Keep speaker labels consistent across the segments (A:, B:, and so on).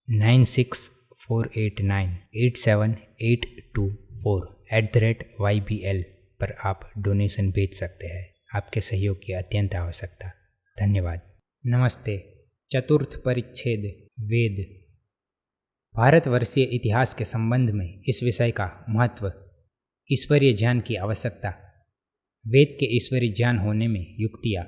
A: 9648987824 पर आप डोनेशन भेज सकते हैं। आपके सहयोग की अत्यंत आवश्यकता। धन्यवाद। नमस्ते। चतुर्थ परिच्छेद वेद। भारतवर्षीय इतिहास के संबंध में इस विषय का महत्व, ईश्वरीय ज्ञान की आवश्यकता, वेद के ईश्वरीय ज्ञान होने में युक्तियाँ।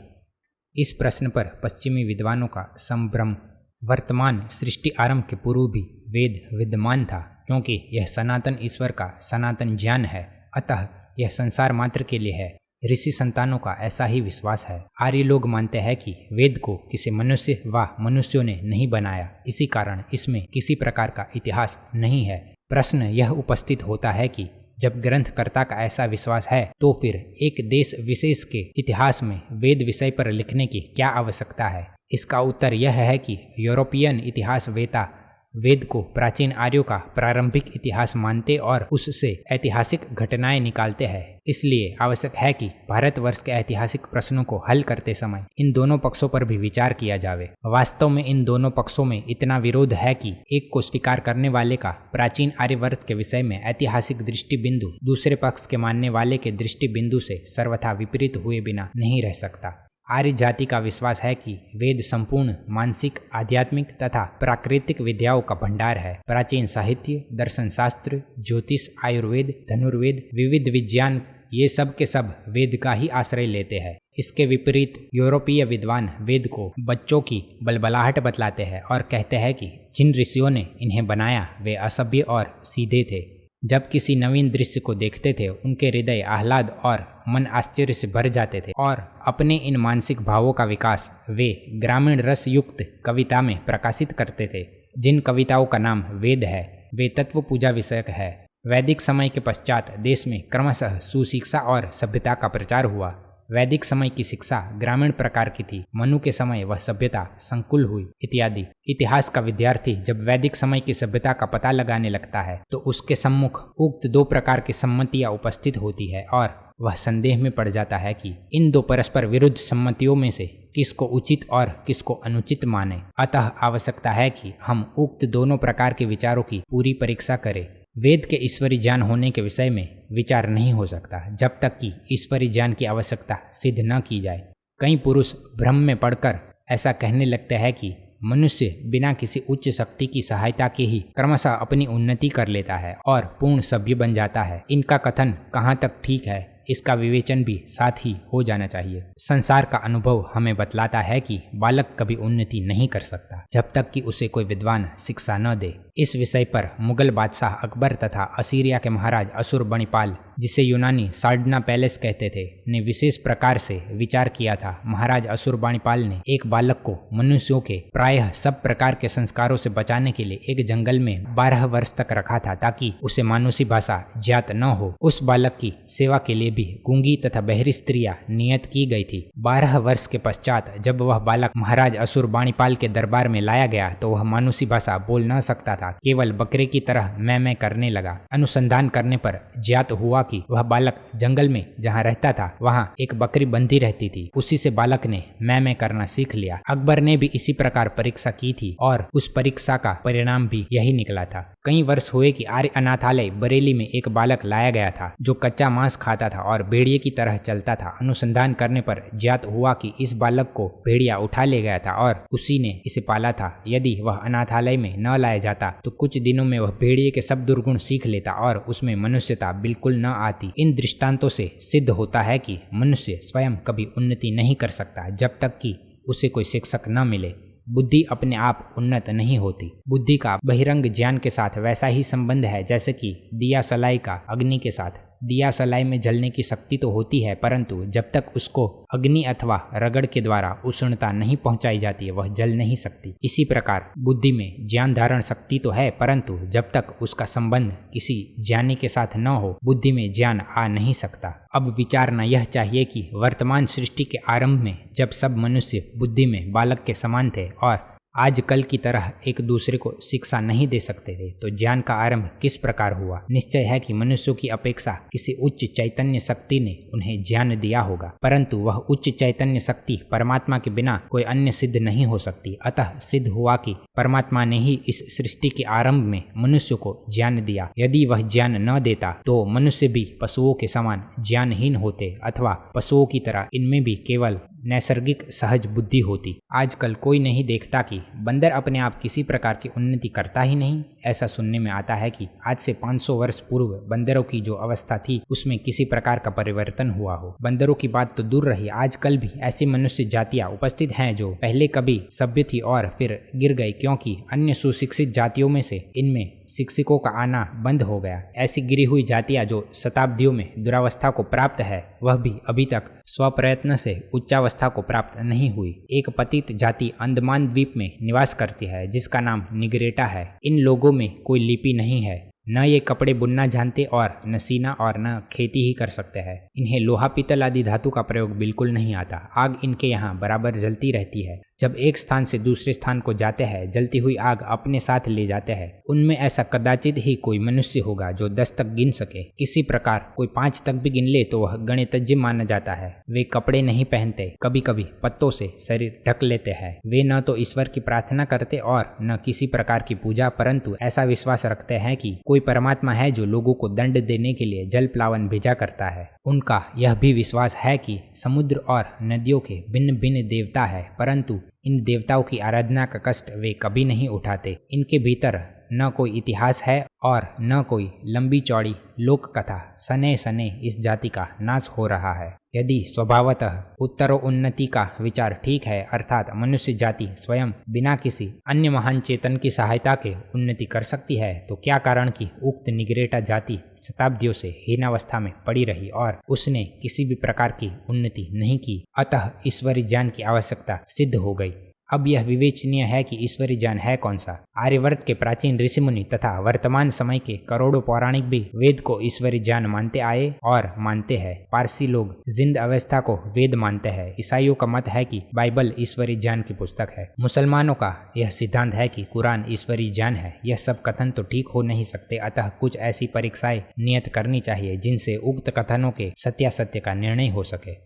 A: इस प्रश्न पर पश्चिमी विद्वानों का संभ्रम। वर्तमान सृष्टि आरंभ के पूर्व भी वेद विद्यमान था, क्योंकि यह सनातन ईश्वर का सनातन ज्ञान है। अतः यह संसार मात्र के लिए है। ऋषि संतानों का ऐसा ही विश्वास है। आर्य लोग मानते हैं कि वेद को किसी मनुष्य व मनुष्यों ने नहीं बनाया, इसी कारण इसमें किसी प्रकार का इतिहास नहीं है। प्रश्न यह उपस्थित होता है कि जब ग्रंथकर्ता का ऐसा विश्वास है तो फिर एक देश विशेष के इतिहास में वेद विषय पर लिखने की क्या आवश्यकता है। इसका उत्तर यह है कि यूरोपियन इतिहास वेता वेद को प्राचीन आर्यों का प्रारंभिक इतिहास मानते और उससे ऐतिहासिक घटनाएं निकालते हैं। इसलिए आवश्यक है कि भारतवर्ष के ऐतिहासिक प्रश्नों को हल करते समय इन दोनों पक्षों पर भी विचार किया जावे। वास्तव में इन दोनों पक्षों में इतना विरोध है कि एक को स्वीकार करने वाले का प्राचीन आर्यवर्त के विषय में ऐतिहासिक दृष्टि बिंदु दूसरे पक्ष के मानने वाले के दृष्टि बिंदु से सर्वथा विपरीत हुए बिना नहीं रह सकता। आर्य जाति का विश्वास है कि वेद संपूर्ण मानसिक, आध्यात्मिक तथा प्राकृतिक विद्याओं का भंडार है। प्राचीन साहित्य, दर्शन शास्त्र, ज्योतिष, आयुर्वेद, धनुर्वेद, विविध विज्ञान, ये सब के सब वेद का ही आश्रय लेते हैं। इसके विपरीत यूरोपीय विद्वान वेद को बच्चों की बलबलाहट बतलाते हैं और कहते हैं कि जिन ऋषियों ने इन्हें बनाया वे असभ्य और सीधे थे। जब किसी नवीन दृश्य को देखते थे उनके हृदय आह्लाद और मन आश्चर्य से भर जाते थे और अपने इन मानसिक भावों का विकास वे ग्रामीण रस युक्त कविता में प्रकाशित करते थे। जिन कविताओं का नाम वेद है वे तत्व पूजा विषयक है। वैदिक समय के पश्चात देश में क्रमशः सुशिक्षा और सभ्यता का प्रचार हुआ। वैदिक समय की शिक्षा ग्रामीण प्रकार की थी, मनु के समय वह सभ्यता संकुल हुई इत्यादि। इतिहास का विद्यार्थी जब वैदिक समय की सभ्यता का पता लगाने लगता है तो उसके सम्मुख उक्त दो प्रकार की सम्मतियां उपस्थित होती है और वह संदेह में पड़ जाता है कि इन दो परस्पर विरुद्ध सम्मतियों में से किसको उचित और किसको अनुचित माने। अतः आवश्यकता है कि हम उक्त दोनों प्रकार के विचारों की पूरी परीक्षा करें। वेद के ईश्वरीय ज्ञान होने के विषय में विचार नहीं हो सकता जब तक कि ईश्वरीय ज्ञान की आवश्यकता सिद्ध न की जाए। कई पुरुष भ्रम में पड़कर ऐसा कहने लगते हैं कि मनुष्य बिना किसी उच्च शक्ति की सहायता के ही क्रमशः अपनी उन्नति कर लेता है और पूर्ण सभ्य बन जाता है। इनका कथन कहाँ तक ठीक है, इसका विवेचन भी साथ ही हो जाना चाहिए। संसार का अनुभव हमें बतलाता है कि बालक कभी उन्नति नहीं कर सकता जब तक कि उसे कोई विद्वान शिक्षा न दे। इस विषय पर मुगल बादशाह अकबर तथा असीरिया के महाराज अशुरबणिपाल, जिसे यूनानी साल्डना पैलेस कहते थे, ने विशेष प्रकार से विचार किया था। महाराज अशुरबणिपाल ने एक बालक को मनुष्यों के प्रायः सब प्रकार के संस्कारों से बचाने के लिए एक जंगल में 12 वर्ष तक रखा था ताकि उसे मानुषी भाषा ज्ञात न हो। उस बालक की सेवा के लिए भी गूंगी तथा बहरी स्त्रियां नियत की गई थी। 12 वर्ष के पश्चात जब वह बालक महाराज अशुरबणिपाल के दरबार में लाया गया तो वह मानुषी भाषा बोल न सकता था, केवल बकरे की तरह मैं करने लगा। अनुसंधान करने पर ज्ञात हुआ कि वह बालक जंगल में जहाँ रहता था वहाँ एक बकरी बंधी रहती थी। उसी से बालक ने मैं करना सीख लिया। अकबर ने भी इसी प्रकार परीक्षा की थी और उस परीक्षा का परिणाम भी यही निकला था। कई वर्ष हुए कि आर्य अनाथालय बरेली में एक बालक लाया गया था जो कच्चा मांस खाता था और भेड़िए की तरह चलता था। अनुसंधान करने पर ज्ञात हुआ कि इस बालक को भेड़िया उठा ले गया था और उसी ने इसे पाला था। यदि वह अनाथालय में न लाया जाता तो कुछ दिनों में वह भेड़िए के सब दुर्गुण सीख लेता और उसमें मनुष्यता बिल्कुल न आती। इन दृष्टांतों से सिद्ध होता है कि मनुष्य स्वयं कभी उन्नति नहीं कर सकता जब तक कि उसे कोई शिक्षक न मिले। बुद्धि अपने आप उन्नत नहीं होती। बुद्धि का बहिरंग ज्ञान के साथ वैसा ही संबंध है जैसे कि दिया सलाई का अग्नि के साथ। दिया सलाई में जलने की शक्ति तो होती है, परंतु जब तक उसको अग्नि अथवा रगड़ के द्वारा उष्णता नहीं पहुंचाई जाती है वह जल नहीं सकती। इसी प्रकार बुद्धि में ज्ञान धारण शक्ति तो है, परंतु जब तक उसका संबंध किसी ज्ञानी के साथ न हो बुद्धि में ज्ञान आ नहीं सकता। अब विचारना यह चाहिए कि वर्तमान सृष्टि के आरंभ में जब सब मनुष्य बुद्धि में बालक के समान थे और आज कल की तरह एक दूसरे को शिक्षा नहीं दे सकते थे, तो ज्ञान का आरंभ किस प्रकार हुआ? निश्चय है कि मनुष्यों की अपेक्षा किसी उच्च चैतन्य शक्ति ने उन्हें ज्ञान दिया होगा, परंतु वह उच्च चैतन्य शक्ति परमात्मा के बिना कोई अन्य सिद्ध नहीं हो सकती। अतः सिद्ध हुआ कि परमात्मा ने ही इस सृष्टि के आरंभ में मनुष्य को ज्ञान दिया। यदि वह ज्ञान न देता तो मनुष्य भी पशुओं के समान ज्ञानहीन होते, अथवा पशुओं की तरह इनमें भी केवल नैसर्गिक सहज बुद्धि होती। आजकल कोई नहीं देखता कि बंदर अपने आप किसी प्रकार की उन्नति करता ही नहीं। ऐसा सुनने में आता है कि आज से 500 वर्ष पूर्व बंदरों की जो अवस्था थी उसमें किसी प्रकार का परिवर्तन हुआ हो। बंदरों की बात तो दूर रही, आजकल भी ऐसी मनुष्य जातियां उपस्थित हैं जो पहले कभी सभ्य थी और फिर गिर गई, क्योंकि अन्य सुशिक्षित जातियों में से इनमें शिक्षकों का आना बंद हो गया। ऐसी गिरी हुई जातियां जो शताब्दियों में दुरावस्था को प्राप्त है, वह भी अभी तक स्वप्रयत्न से उच्चावस्था को प्राप्त नहीं हुई। एक पतित जाति अंडमान द्वीप में निवास करती है जिसका नाम निग्रेटा है। इन लोगों में कोई लिपि नहीं है, न ये कपड़े बुनना जानते और न सीना और न खेती ही कर सकते हैं। इन्हें लोहा पीतल आदि धातु का प्रयोग बिल्कुल नहीं आता। आग इनके यहाँ बराबर जलती रहती है। जब एक स्थान से दूसरे स्थान को जाते हैं, जलती हुई आग अपने साथ ले जाते हैं। उनमें ऐसा कदाचित ही कोई मनुष्य होगा जो 10 तक गिन सके। किसी प्रकार कोई 5 तक भी गिन ले तो वह गणितज्ञ माना जाता है। वे कपड़े नहीं पहनते, कभी कभी पत्तों से शरीर ढक लेते हैं। वे न तो ईश्वर की प्रार्थना करते और न किसी प्रकार की पूजा, परंतु ऐसा विश्वास रखते हैं कि कोई परमात्मा है जो लोगों को दंड देने के लिए जल प्लावन भेजा करता है। उनका यह भी विश्वास है कि समुद्र और नदियों के भिन्न भिन्न देवता है, परंतु इन देवताओं की आराधना का कष्ट वे कभी नहीं उठाते। इनके भीतर न कोई इतिहास है और न कोई लंबी चौड़ी लोक कथा। सने सने इस जाति का नाश हो रहा है। यदि स्वभावतः उत्तरोन्नति का विचार ठीक है, अर्थात मनुष्य जाति स्वयं बिना किसी अन्य महान चेतन की सहायता के उन्नति कर सकती है, तो क्या कारण कि उक्त निग्रेटा जाति शताब्दियों से हीनावस्था में पड़ी रही और उसने किसी भी प्रकार की उन्नति नहीं की। अतः ईश्वरी ज्ञान की आवश्यकता सिद्ध हो गई। अब यह विवेचनीय है कि ईश्वरी ज्ञान है कौन सा। आर्यवर्त के प्राचीन ऋषिमुनि तथा वर्तमान समय के करोड़ों पौराणिक भी वेद को ईश्वरी ज्ञान मानते आए और मानते हैं। पारसी लोग जिंद अवस्था को वेद मानते हैं। ईसाइयों का मत है कि बाइबल ईश्वरी ज्ञान की पुस्तक है। मुसलमानों का यह सिद्धांत है कि कुरान ईश्वरी ज्ञान है। यह सब कथन तो ठीक हो नहीं सकते, अतः कुछ ऐसी परीक्षाएं नियत करनी चाहिए जिनसे उक्त कथनों के सत्यासत्य का निर्णय हो सके।